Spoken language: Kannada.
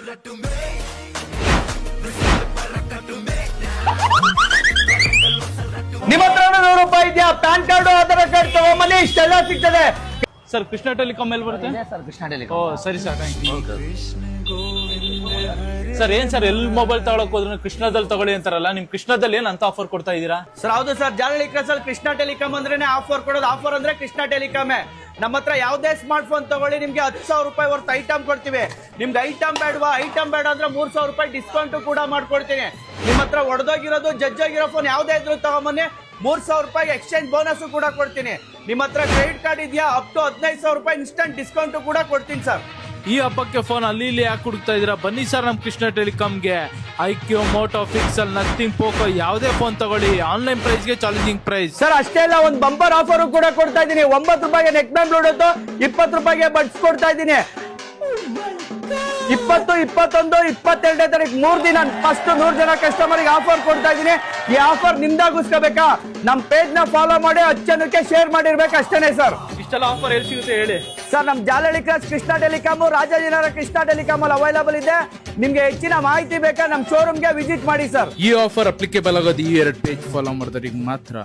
ನಿಮ್ಮ ಹತ್ರ 100 ರೂಪಾಯಿ ಇದೆಯಾ? ಪ್ಯಾನ್ ಕಾರ್ಡ್, ಆಧಾರ್ ಕಾರ್ಡ್ ತಗೊಂಬನ್ನಿ, ಇಷ್ಟೆಲ್ಲ ಸಿಗ್ತದೆ. ಸರ್ ಕೃಷ್ಣ ಟೆಲಿಕಾಮ್ ಮೇಲೆ ಬರುತ್ತೆ ಸರ್ ಕೃಷ್ಣ ಓ ಟೆಲಿಕಾಂ. ಸರಿ ಸರ್, ಥ್ಯಾಂಕ್ ಯು. ಸರ್ ಏನ್ ಸರ್ ಎಲ್ಲಿ ಮೊಬೈಲ್ ತಗೊಳಕ್ ಹೋದ್ರೆ ಕೃಷ್ಣದಲ್ಲಿ ತಗೊಳ್ಳಿ ಅಂತಾರಲ್ಲ, ನಿಮ್ ಕೃಷ್ಣದಲ್ಲಿ ಏನ್ ಅಂತ ಆಫರ್ ಕೊಡ್ತಾ ಇದೀರಾ? ಸರ್ ಹೌದು ಸರ್, ಜಾಲಹಳ್ಳಿ ಕ್ರಾಸ್ ಅಲ್ಲಿ ಕೃಷ್ಣ ಟೆಲಿಕಾಂ ಅಂದ್ರೇನೆ ಆಫರ್ ಕೊಡೋದು. ಆಫರ್ ಅಂದ್ರೆ ಕೃಷ್ಣ ಟೆಲಿಕಾಮೇ. ನಮ್ಮ ಹತ್ರ ಯಾವುದೇ ಸ್ಮಾರ್ಟ್ ಫೋನ್ ತಗೊಳ್ಳಿ, ನಿಮ್ಗೆ 10,000 ರೂಪಾಯಿ ವರ್ತ್ ಐಟಮ್ ಕೊಡ್ತೀವಿ. ನಿಮ್ಗೆ ಐಟಮ್ ಬೇಡವಾ? ಐಟಮ್ ಬೇಡ ಅಂದ್ರೆ 3,000 ರೂಪಾಯಿ ಡಿಸ್ಕೌಂಟ್ ಕೂಡ ಮಾಡ್ಕೊಡ್ತೀನಿ. ನಿಮ್ಮ ಹತ್ರ ಒಡೆದೋಗಿರೋದು ಜಜ್ಜೋಗಿರೋ ಫೋನ್ ಯಾವುದೇ ಇದ್ರು ತಗೊಂಬನ್ನಿ, 3,000 ರೂಪಾಯಿ ಎಕ್ಸ್ಚೇಂಜ್ ಬೋನಸ್ ಕೂಡ ಕೊಡ್ತೀನಿ. ನಿಮ್ಮ ಹತ್ರ ಕ್ರೆಡಿಟ್ ಕಾರ್ಡ್ ಇದೆಯಾ? ಅಪ್ ಟು 15,000 ರೂಪಾಯಿ ಇನ್ಸ್ಟಂಟ್ ಡಿಸ್ಕೌಂಟ್ ಕೂಡ ಕೊಡ್ತೀನಿ ಸರ್. ಈ ಹಬ್ಬಕ್ಕೆ ಫೋನ್ ಅಲ್ಲಿ ಇಲ್ಲಿ ಯಾಕೆ ಹುಡುಕ್ತಾ ಇದೀರಾ? ಬನ್ನಿ ಸರ್ ನಮ್ ಕೃಷ್ಣ ಟೆಲಿಕಾಮ್ಗೆ. IQOO, Moto, Pixel, Nothing, Poco ಯಾವುದೇ ಫೋನ್ ತಗೊಳ್ಳಿ, ಆನ್ಲೈನ್ ಪ್ರೈಸ್ಗೆ ಚಾಲೆಂಜಿಂಗ್ ಪ್ರೈಸ್. ಸರ್ ಅಷ್ಟೇ ಅಲ್ಲ, ಒಂದು ಬಂಪರ್ ಆಫರ್ ಕೂಡ ಕೊಡ್ತಾ ಇದ್ದೀನಿ. 9 ರೂಪಾಯಿಗೆ ನೆಕ್ ಬ್ಯಾಂಡ್ ಬ್ಲೂಟೂತ್, 20 ರೂಪಾಯಿಗೆ ಬಡ್ಸ್ ಕೊಡ್ತಾ ಇದ್ದೀನಿ. 20, 21, 22 ತಾರೀಕು 3 ದಿನ ಫಸ್ಟ್ 100 ಜನ ಕಸ್ಟಮರ್ಗೆ ಆಫರ್ ಕೊಡ್ತಾ ಇದ್ದೀನಿ. ಈ ಆಫರ್ ನಿಮ್ದಾಗಿಸ್ಕೋಬೇಕಾ? ನಮ್ ಪೇಜ್ ನ ಫಾಲೋ ಮಾಡಿ 10 ಜನಕ್ಕೆ ಶೇರ್ ಮಾಡಿರ್ಬೇಕು ಅಷ್ಟೇನೆ ಸರ್. ಇಷ್ಟೆಲ್ಲ ಆಫರ್ ಎಲ್ಲಿ ಸಿಗುತ್ತೆ ಹೇಳಿ ಸರ್? ನಮ್ Jalahalli cross Krishna telecom, Rajajinagar Krishna telecom ಅಲ್ಲಿ ಅವೈಲಬಲ್ ಇದೆ. ನಿಮ್ಗೆ ಹೆಚ್ಚಿನ ಮಾಹಿತಿ ಬೇಕಾ? ನಮ್ ಶೋರೂಮ್ಗೆ ವಿಸಿಟ್ ಮಾಡಿ ಸರ್. ಈ ಆಫರ್ ಅಪ್ಲಿಕೇಬಲ್ ಆಗೋದು ಈ 2 ಪೇಜ್ ಫಾಲೋ ಮಾಡಿದವರಿಗೆ ಮಾತ್ರ.